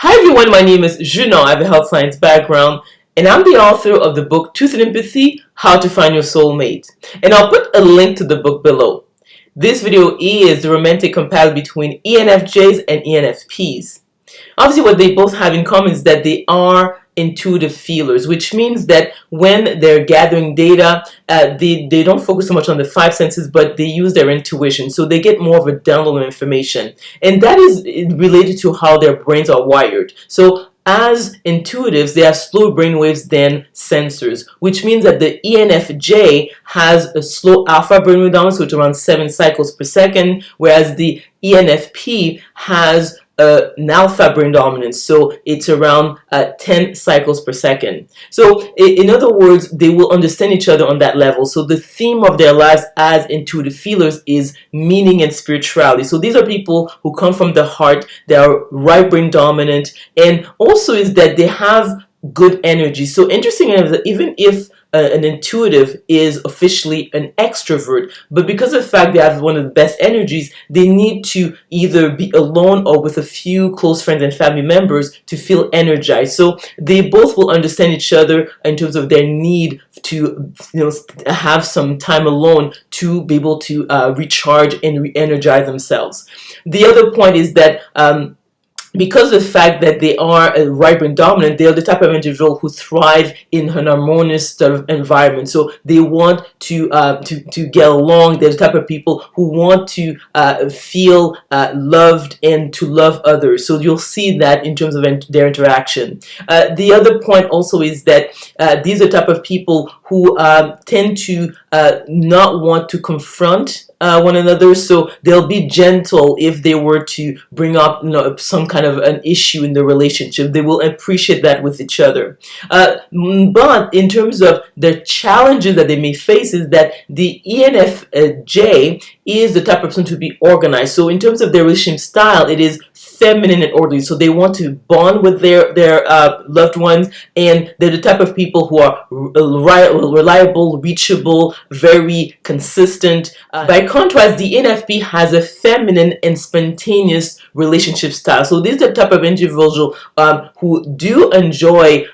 Hi everyone, my name is Junon. I have a health science background and I'm the author of the book Truth and Empathy, How to Find Your Soulmate. And I'll put a link to the book below. This video is the romantic compatibility between ENFJs and ENFPs. Obviously what they both have in common is that they are intuitive feelers, which means that when they're gathering data, they don't focus so much on the five senses, but they use their intuition. So they get more of a download of information. And that is related to how their brains are wired. So as intuitives, they have slower brain waves than sensors, which means that the ENFJ has a slow alpha brainwave dominance, which is around 7 cycles per second, whereas the ENFP has an alpha brain dominance, so it's around 10 cycles per second. So in other words, they will understand each other on that level. So the theme of their lives as intuitive feelers is meaning and spirituality. So these are people who come from the heart, they are right brain dominant, and also is that they have good energy. So interesting is that even if an intuitive is officially an extrovert, but because of the fact they have one of the best energies, they need to either be alone or with a few close friends and family members to feel energized. So they both will understand each other in terms of their need to have some time alone to be able to recharge and re-energize themselves. The other point is that because of the fact that they are a right brain dominant, they are the type of individual who thrive in an harmonious sort of environment. So they want to get along. They're the type of people who want to feel loved and to love others. So you'll see that in terms of their interaction. The other point also is that these are the type of people who tend to not want to confront one another, so they'll be gentle if they were to bring up some kind of an issue in the relationship. They will appreciate that with each other. But in terms of the challenges that they may face is that the ENFJ is the type of person to be organized. So in terms of their relationship style, it is feminine and orderly. So they want to bond with their loved ones, and they're the type of people who are reliable, reachable, very consistent. By contrast, the ENFP has a feminine and spontaneous relationship style. So these are the type of individual who do enjoy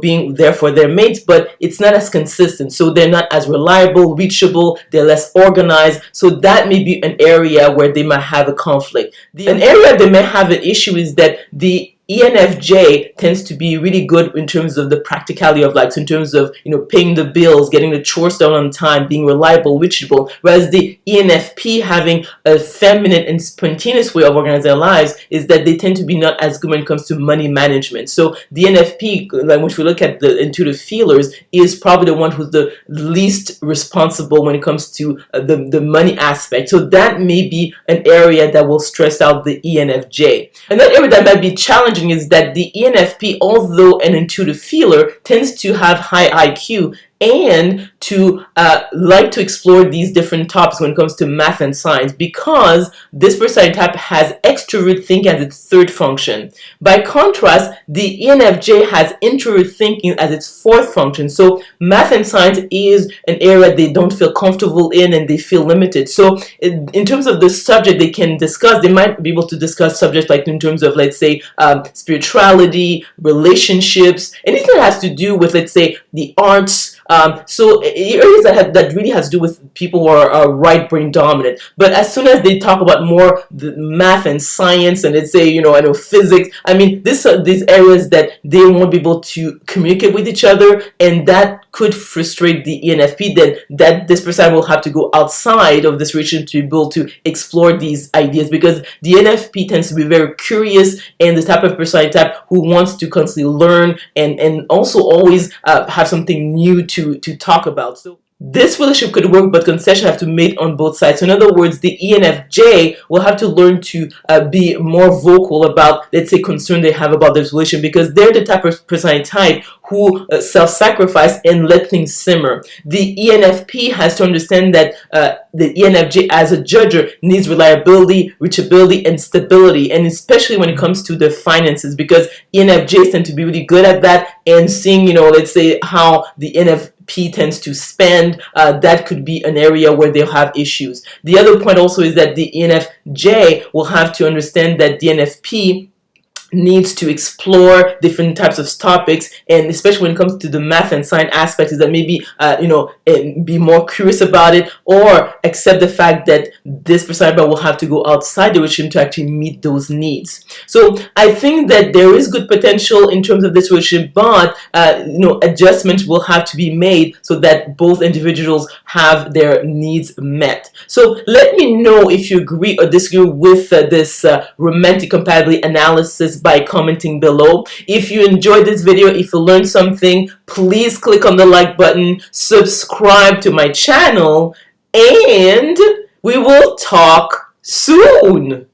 being there for their mates, but it's not as consistent. So they're not as reliable, reachable, they're less organized. So that may be an area where they might have a conflict. An area they may have an issue is that the ENFJ tends to be really good in terms of the practicality of life, so in terms of paying the bills, getting the chores done on time, being reliable, reachable, whereas the ENFP, having a feminine and spontaneous way of organizing their lives, is that they tend to be not as good when it comes to money management. So the ENFP, like when we look at the intuitive feelers, is probably the one who's the least responsible when it comes to the money aspect. So that may be an area that will stress out the ENFJ. Another area that might be challenging is that the ENFP, although an intuitive feeler, tends to have high IQ and to like to explore these different topics when it comes to math and science, because this personality type has extrovert thinking as its third function. By contrast, the ENFJ has introvert thinking as its fourth function. So math and science is an area they don't feel comfortable in and they feel limited. So in terms of the subject they can discuss, they might be able to discuss subjects like in terms of, let's say, spirituality, relationships, anything that has to do with, let's say, the arts. So areas that really has to do with people who are right brain dominant. But as soon as they talk about more the math and science, and let's say I know physics, I mean these areas that they won't be able to communicate with each other, and that could frustrate the ENFP. Then that this person will have to go outside of this region to be able to explore these ideas, because the ENFP tends to be very curious and the type of personality type who wants to constantly learn and also always have something new to talk about. So this relationship could work, but concession have to mate on both sides. So in other words, the ENFJ will have to learn to be more vocal about, let's say, concern they have about this relationship, because they're the type of personality type who self-sacrifice and let things simmer. The ENFP has to understand that the ENFJ as a judger needs reliability, reachability, and stability, and especially when it comes to the finances, because ENFJs tend to be really good at that, and seeing, let's say, how the ENFP tends to spend, that could be an area where they'll have issues. The other point also is that the ENFJ will have to understand that the ENFP needs to explore different types of topics, and especially when it comes to the math and science aspects, is that maybe be more curious about it, or accept the fact that this personality will have to go outside the relationship to actually meet those needs. So I think that there is good potential in terms of this relationship, but adjustments will have to be made so that both individuals have their needs met. So let me know if you agree or disagree with this romantic compatibility analysis by commenting below. If you enjoyed this video, if you learned something, please click on the like button, subscribe to my channel, and we will talk soon.